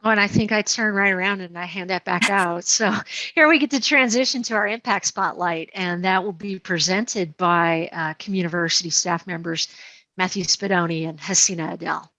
Oh, and I think I turn right around and I hand that back out. So here we get to transition to our impact spotlight, and that will be presented by Communiversity staff members Matthew Spadoni and Hassina Adele.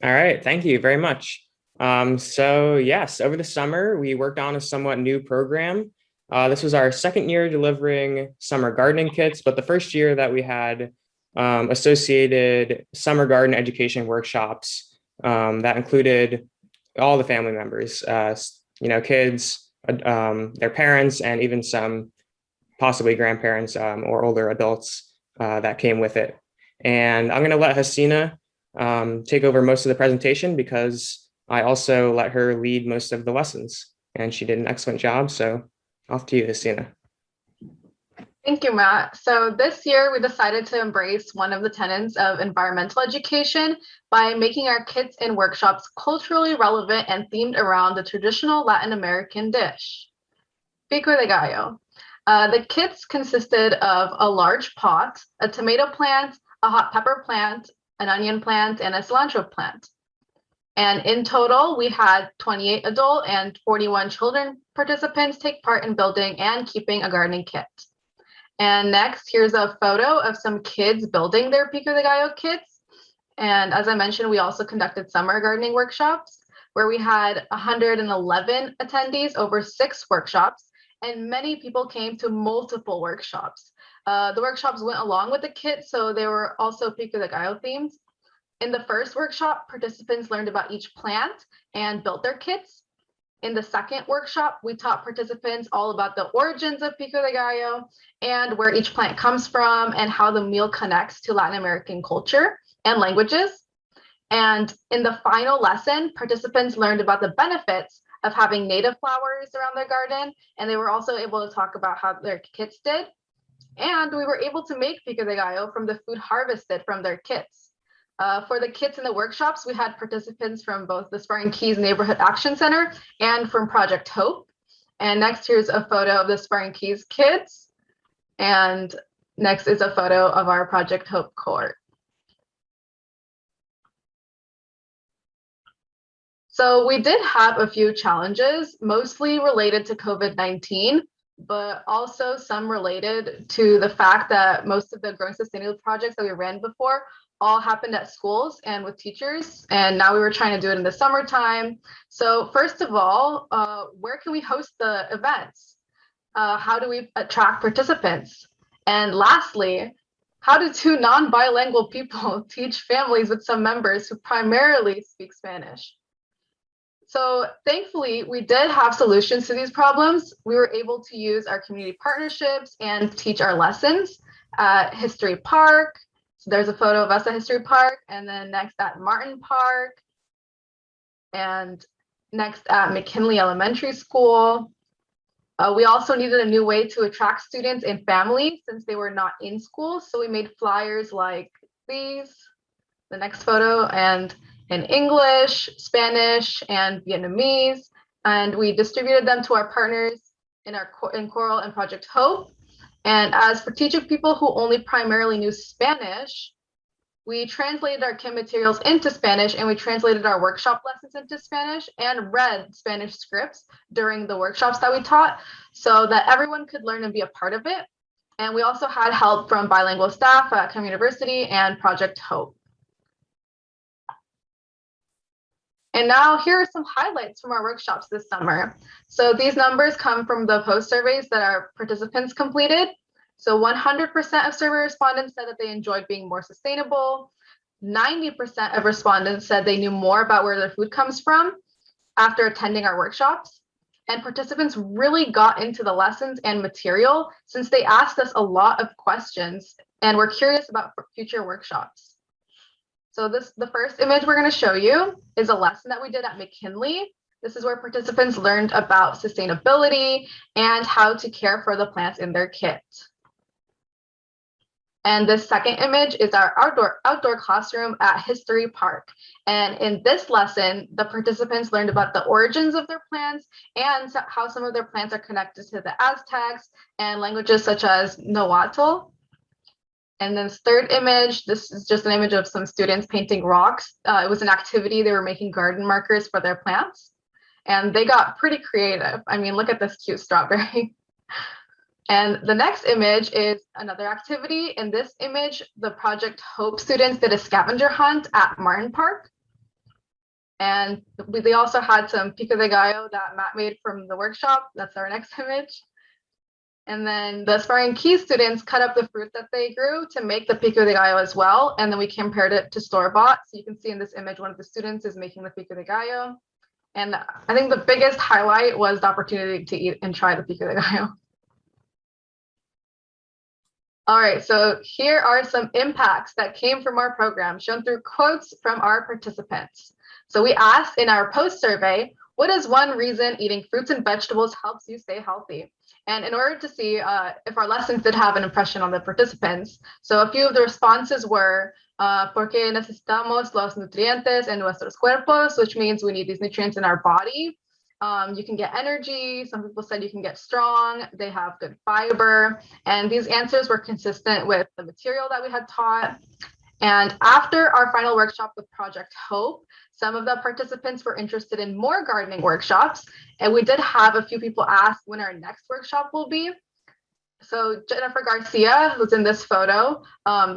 All right, thank you very much. So yes, over the summer, we worked on a somewhat new program. This was our second year delivering summer gardening kits, but the first year that we had associated summer garden education workshops that included all the family members, kids, their parents, and even some possibly grandparents or older adults that came with it. And I'm going to let Hassina take over most of the presentation because I also let her lead most of the lessons, and she did an excellent job. So off to you, Hassina. Thank you, Matt. So this year we decided to embrace one of the tenets of environmental education by making our kits and workshops culturally relevant and themed around the traditional Latin American dish, Pico de Gallo. The kits consisted of a large pot, a tomato plant, a hot pepper plant, an onion plant, and a cilantro plant. And in total, we had 28 adult and 41 children participants take part in building and keeping a gardening kit. And next, here's a photo of some kids building their Pico de Gallo kits. And as I mentioned, we also conducted summer gardening workshops where we had 111 attendees over 6 workshops, and many people came to multiple workshops. The workshops went along with the kit, so they were also Pico de Gallo themed. In the first workshop, participants learned about each plant and built their kits. In the second workshop, we taught participants all about the origins of Pico de Gallo and where each plant comes from and how the meal connects to Latin American culture and languages. And in the final lesson, participants learned about the benefits of having native flowers around their garden, and they were also able to talk about how their kits did. And we were able to make Pico de Gallo from the food harvested from their kits. For the kits in the workshops, we had participants from both the Spartan Keys Neighborhood Action Center and from Project Hope. And next, here's a photo of the Spartan Keys kids. And next is a photo of our Project Hope court. So we did have a few challenges, mostly related to COVID-19, but also some related to the fact that most of the Growing Sustainably projects that we ran before all happened at schools and with teachers, and now we were trying to do it in the summertime. So first of all, where can we host the events? How do we attract participants? And lastly, how do 2 non-bilingual people teach families with some members who primarily speak Spanish? So thankfully, we did have solutions to these problems. We were able to use our community partnerships and teach our lessons at History Park. So there's a photo of us at History Park, and then next at Martin Park, and next at McKinley Elementary School. We also needed a new way to attract students and families since they were not in school. So we made flyers like these, the next photo, and in English, Spanish, and Vietnamese. And we distributed them to our partners in Coral and Project Hope. And as for teaching people who only primarily knew Spanish, we translated our kit materials into Spanish, and we translated our workshop lessons into Spanish and read Spanish scripts during the workshops that we taught so that everyone could learn and be a part of it. And we also had help from bilingual staff at Communiversity and Project Hope. And now here are some highlights from our workshops this summer. So these numbers come from the post surveys that our participants completed. So 100% of survey respondents said that they enjoyed being more sustainable. 90% of respondents said they knew more about where their food comes from after attending our workshops. And participants really got into the lessons and material since they asked us a lot of questions and were curious about future workshops. So the first image we're going to show you is a lesson that we did at McKinley. This is where participants learned about sustainability and how to care for the plants in their kit. And this second image is our outdoor classroom at History Park. And in this lesson, the participants learned about the origins of their plants and how some of their plants are connected to the Aztecs and languages such as Nahuatl. And then this third image, this is just an image of some students painting rocks. It was an activity. They were making garden markers for their plants. and they got pretty creative. I mean, look at this cute strawberry. And the next image is another activity. In this image, the Project Hope students did a scavenger hunt at Martin Park. And they also had some Pico de Gallo that Matt made from the workshop. That's our next image. And then the Aspiring Key students cut up the fruit that they grew to make the Pico de Gallo as well. And then we compared it to store-bought. So you can see in this image, one of the students is making the Pico de Gallo. And I think the biggest highlight was the opportunity to eat and try the Pico de Gallo. All right, so here are some impacts that came from our program, shown through quotes from our participants. So we asked in our post survey, what is one reason eating fruits and vegetables helps you stay healthy? And in order to see if our lessons did have an impression on the participants, so a few of the responses were, porque necesitamos los nutrientes en nuestros cuerpos, which means we need these nutrients in our body. You can get energy. Some people said you can get strong. They have good fiber. And these answers were consistent with the material that we had taught. And after our final workshop with Project Hope, some of the participants were interested in more gardening workshops. And we did have a few people ask when our next workshop will be. So Jennifer Garcia, who's in this photo,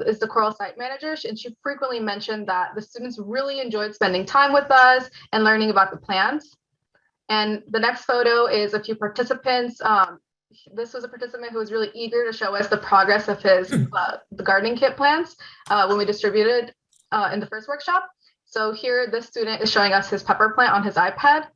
is the Coral site manager, and she frequently mentioned that the students really enjoyed spending time with us and learning about the plants. And the next photo is a few participants. This was a participant who was really eager to show us the progress of his the gardening kit plants when we distributed in the first workshop. So here, this student is showing us his pepper plant on his iPad.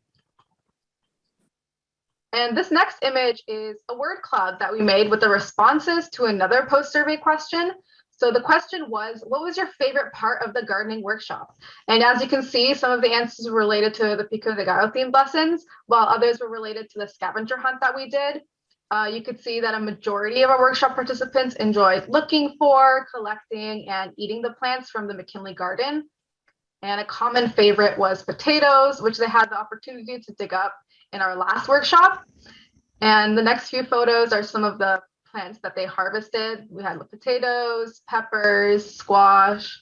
And this next image is a word cloud that we made with the responses to another post-survey question. So the question was, what was your favorite part of the gardening workshop? And as you can see, some of the answers were related to the Pico de Gallo themed lessons, while others were related to the scavenger hunt that we did. You could see that a majority of our workshop participants enjoyed looking for, collecting, and eating the plants from the McKinley Garden. And a common favorite was potatoes, which they had the opportunity to dig up in our last workshop. And the next few photos are some of the plants that they harvested. We had potatoes, peppers, squash.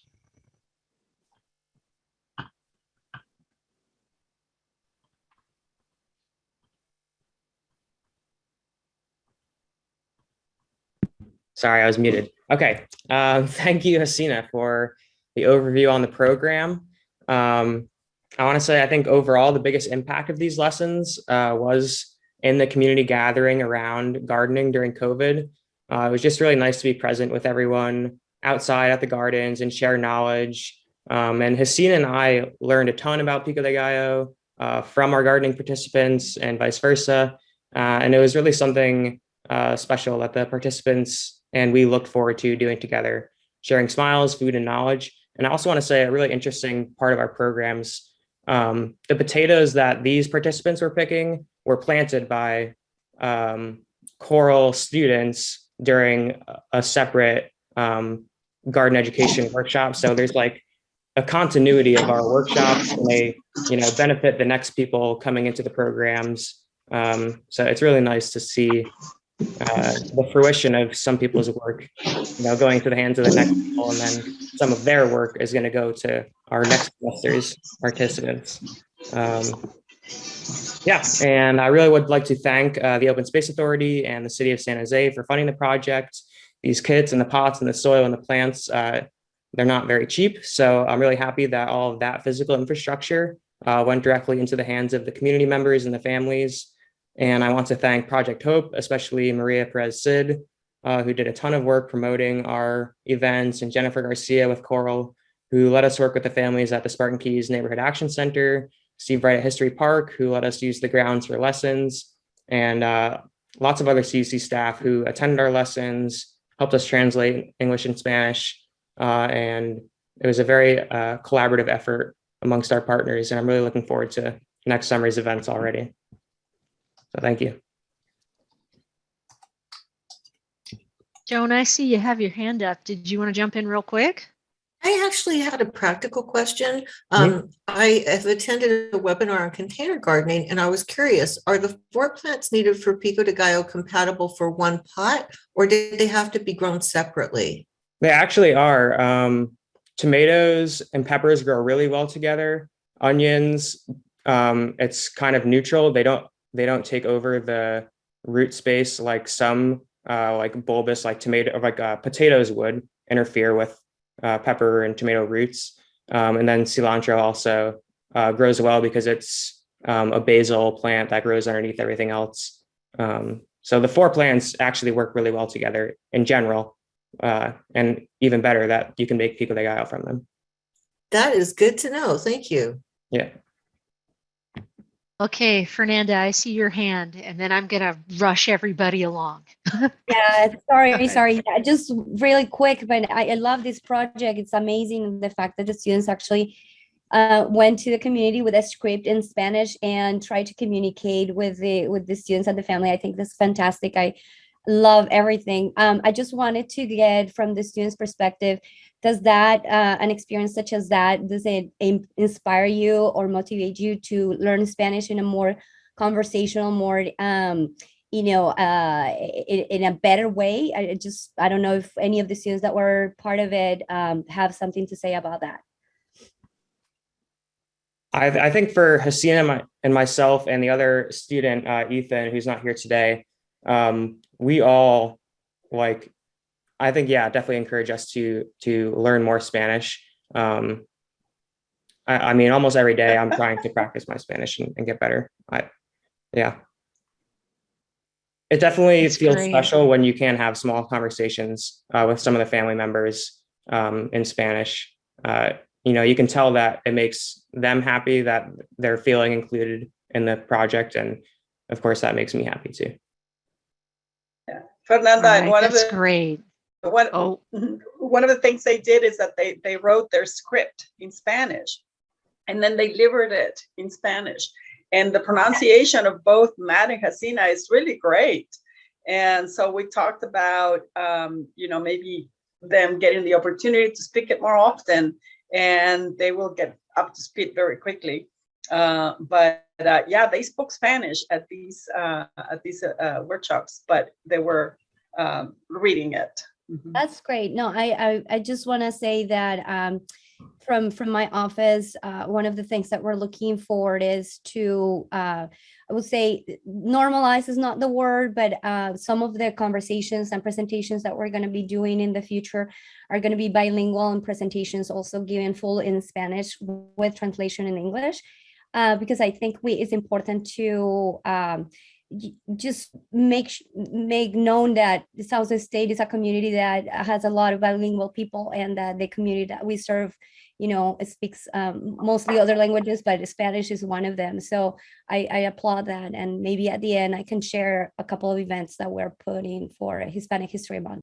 Sorry, I was muted. Okay, thank you, Hassina, for the overview on the program. I want to say, I think overall, the biggest impact of these lessons was in the community gathering around gardening during COVID. It was just really nice to be present with everyone outside at the gardens and share knowledge. And Hassina and I learned a ton about Pico de Gallo from our gardening participants and vice versa. And it was really something special that the participants and we looked forward to doing together, sharing smiles, food, and knowledge. And I also want to say a really interesting part of our programs, the potatoes that these participants were picking were planted by Coral students during a separate garden education workshop. So there's like a continuity of our workshops, and they, benefit the next people coming into the programs. So it's really nice to see the fruition of some people's work, going to the hands of the next people, and then some of their work is going to go to our next semester's participants. And I really would like to thank the Open Space Authority and the City of San Jose for funding the project. These kits and the pots and the soil and the plants, they're not very cheap. So I'm really happy that all of that physical infrastructure went directly into the hands of the community members and the families. And I want to thank Project Hope, especially Maria Perez Cid, who did a ton of work promoting our events, and Jennifer Garcia with Coral, who let us work with the families at the Spartan Keys Neighborhood Action Center, Steve Wright at History Park, who let us use the grounds for lessons, and lots of other CUC staff who attended our lessons, helped us translate English and Spanish. And it was a very collaborative effort amongst our partners. And I'm really looking forward to next summer's events already. So thank you. Joan, I see you have your hand up. Did you want to jump in real quick? I actually had a practical question. I have attended a webinar on container gardening, and I was curious, are the 4 plants needed for Pico de Gallo compatible for one pot, or did they have to be grown separately? They actually are. Tomatoes and peppers grow really well together. Onions It's kind of neutral. They don't take over the root space like some like bulbous like tomato or like potatoes would interfere with pepper and tomato roots. And then cilantro also grows well because it's a basal plant that grows underneath everything else. So the 4 plants actually work really well together in general, and even better that you can make Pico de Gallo from them. That is good to know. Thank you. Yeah. Okay, Fernanda, I see your hand, and then I'm going to rush everybody along. Yeah, sorry. Yeah, just really quick, but I love this project. It's amazing the fact that the students actually went to the community with a script in Spanish and tried to communicate with the students and the family. I think that's fantastic. I love everything. I just wanted to get from the students' perspective, does that an experience such as that, does it inspire you or motivate you to learn Spanish in a more conversational, more in a better way? I don't know if any of the students that were part of it have something to say about that. I think for Hassina and myself and the other student, Ethan, who's not here today, we all I think, yeah, definitely encourage us to learn more Spanish. I mean, almost every day I'm trying to practice my Spanish and get better. Yeah. It definitely feels special when you can have small conversations with some of the family members in Spanish. You can tell that it makes them happy, that they're feeling included in the project. And of course, that makes me happy too. Yeah. Fernanda, Right, and one that's of the great. One of the things they did is that they wrote their script in Spanish, and then they delivered it in Spanish. And the pronunciation of both Matt and Hassina is really great. And so we talked about, maybe them getting the opportunity to speak it more often, and they will get up to speed very quickly. They spoke Spanish at these workshops, but they were reading it. Mm-hmm. That's great. No, I just want to say that from my office, one of the things that we're looking for is to, I would say normalize is not the word, but some of the conversations and presentations that we're going to be doing in the future are going to be bilingual, and presentations also given full in Spanish with translation in English, because I think it's important to just make known that the Southern State is a community that has a lot of bilingual people, and that the community that we serve, speaks mostly other languages, but Spanish is one of them. So I applaud that. And maybe at the end I can share a couple of events that we're putting for Hispanic History Month.